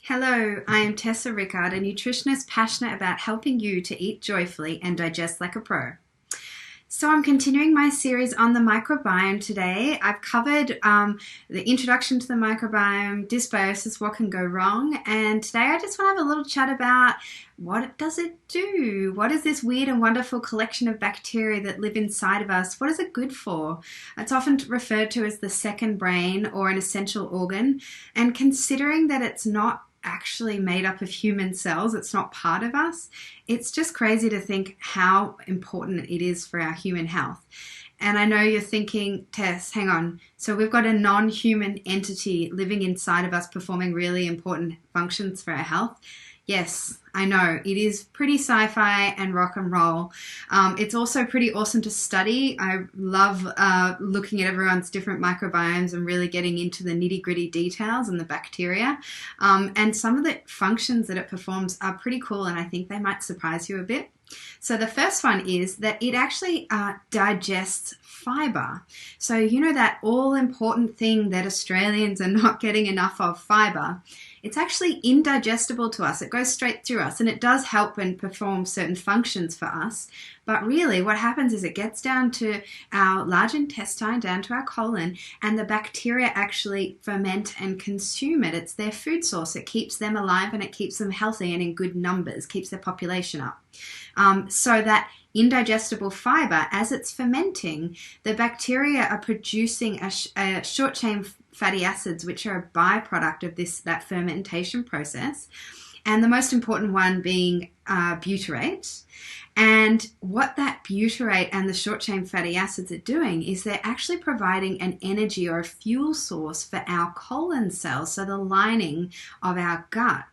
Hello, I am Tessa Rickard, a nutritionist passionate about helping you to eat joyfully and digest like a pro. So I'm continuing my series on the microbiome today. I've covered the introduction to the microbiome, dysbiosis, what can go wrong, and today I just want to have a little chat about what does it do? What is this weird and wonderful collection of bacteria that live inside of us? What is it good for? It's often referred to as the second brain or an essential organ, and considering that it's not actually made up of human cells, it's not part of us, it's just crazy to think how important it is for our human health. And I know you're thinking, Tess, hang on, so we've got a non-human entity living inside of us performing really important functions for our health. Yes, I know, it is pretty sci-fi and rock and roll. It's also pretty awesome to study. I love looking at everyone's different microbiomes and really getting into the nitty-gritty details and the bacteria. And some of the functions that it performs are pretty cool, and I think they might surprise you a bit. So the first one is that it actually digests fiber. So you know that all-important thing that Australians are not getting enough of, fiber. It's actually indigestible to us. It goes straight through us, and it does help and perform certain functions for us. But really what happens is it gets down to our large intestine, down to our colon, and the bacteria actually ferment and consume it. It's their food source. It keeps them alive and it keeps them healthy and in good numbers, keeps their population up. So that indigestible fiber, as it's fermenting, the bacteria are producing a short-chain fatty acids, which are a byproduct of that fermentation process, and the most important one being butyrate. And what that butyrate and the short-chain fatty acids are doing is they're actually providing an energy or a fuel source for our colon cells, so the lining of our gut.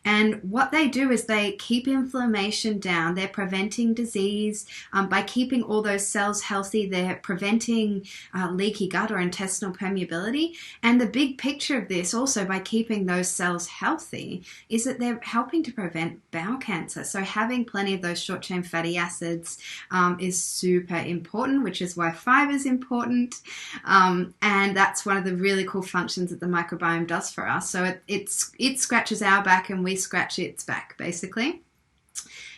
And what they do is they keep inflammation down. They're preventing disease. By keeping all those cells healthy, they're preventing leaky gut or intestinal permeability. And the big picture of this also, by keeping those cells healthy, is that they're helping to prevent bowel cancer. So having plenty of those short-chain fatty acids is super important, which is why fiber is important. And that's one of the really cool functions that the microbiome does for us. So it scratches our back and we scratch its back, basically.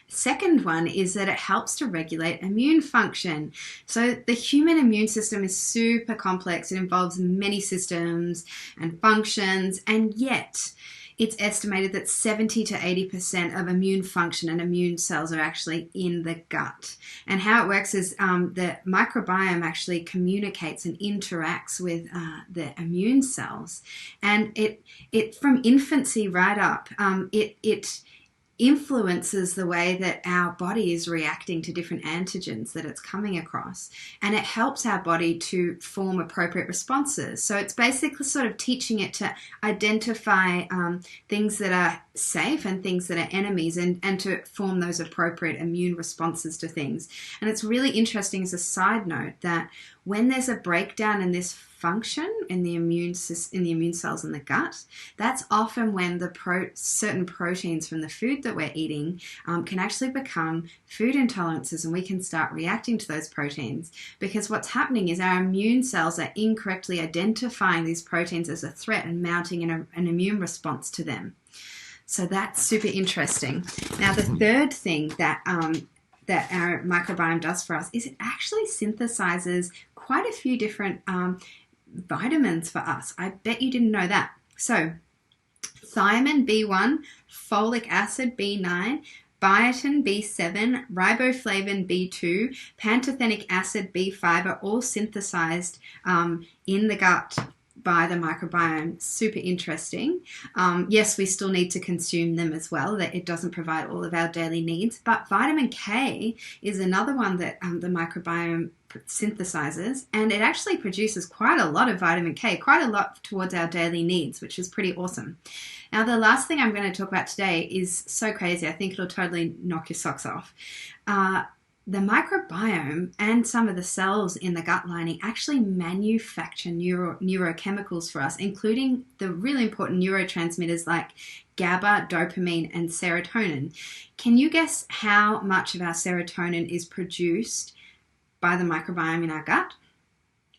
Second one is that it helps to regulate immune function. So the human immune system is super complex. It involves many systems and functions, and yet it's estimated that 70 to 80% of immune function and immune cells are actually in the gut. And how it works is the microbiome actually communicates and interacts with the immune cells. And it from infancy right up, it influences the way that our body is reacting to different antigens that it's coming across, and it helps our body to form appropriate responses. So it's basically sort of teaching it to identify things that are safe and things that are enemies, and to form those appropriate immune responses to things. And it's really interesting as a side note that when there's a breakdown in this function in the immune cells in the gut, that's often when the certain proteins from the food that we're eating can actually become food intolerances, and we can start reacting to those proteins, because what's happening is our immune cells are incorrectly identifying these proteins as a threat and mounting an immune response to them. So that's super interesting. Now, the third thing that our microbiome does for us is it actually synthesizes quite a few different vitamins for us. I bet you didn't know that. So thiamine B1, folic acid B9, biotin B7, riboflavin B2, pantothenic acid B5 are all synthesized in the gut by the microbiome. Super interesting. Yes, we still need to consume them as well. That it doesn't provide all of our daily needs, but vitamin K is another one that the microbiome synthesizes, and it actually produces quite a lot of vitamin K, quite a lot towards our daily needs, which is pretty awesome. Now, the last thing I'm going to talk about today is so crazy. I think it'll totally knock your socks off. The microbiome and some of the cells in the gut lining actually manufacture neurochemicals for us, including the really important neurotransmitters like GABA, dopamine, and serotonin. Can you guess how much of our serotonin is produced by the microbiome in our gut?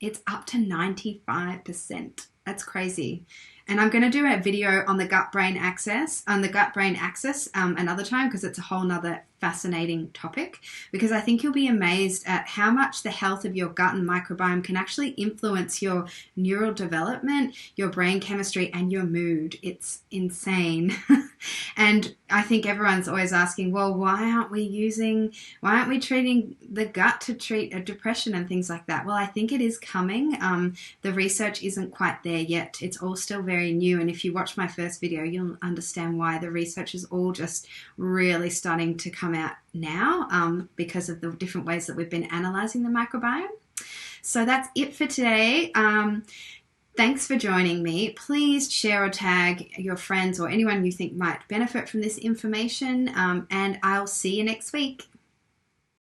It's up to 95%. That's crazy. And I'm going to do a video on the gut-brain axis, another time, because it's a whole nother fascinating topic, because I think you'll be amazed at how much the health of your gut and microbiome can actually influence your neural development, your brain chemistry, and your mood. It's insane. And I think everyone's always asking, well, why aren't we treating the gut to treat a depression and things like that? Well, I think it is coming. The research isn't quite there yet. It's all still very new. And if you watch my first video, you'll understand why the research is all just really starting to come out now, because of the different ways that we've been analyzing the microbiome. So that's it for today. Thanks for joining me. Please share or tag your friends or anyone you think might benefit from this information, and I'll see you next week.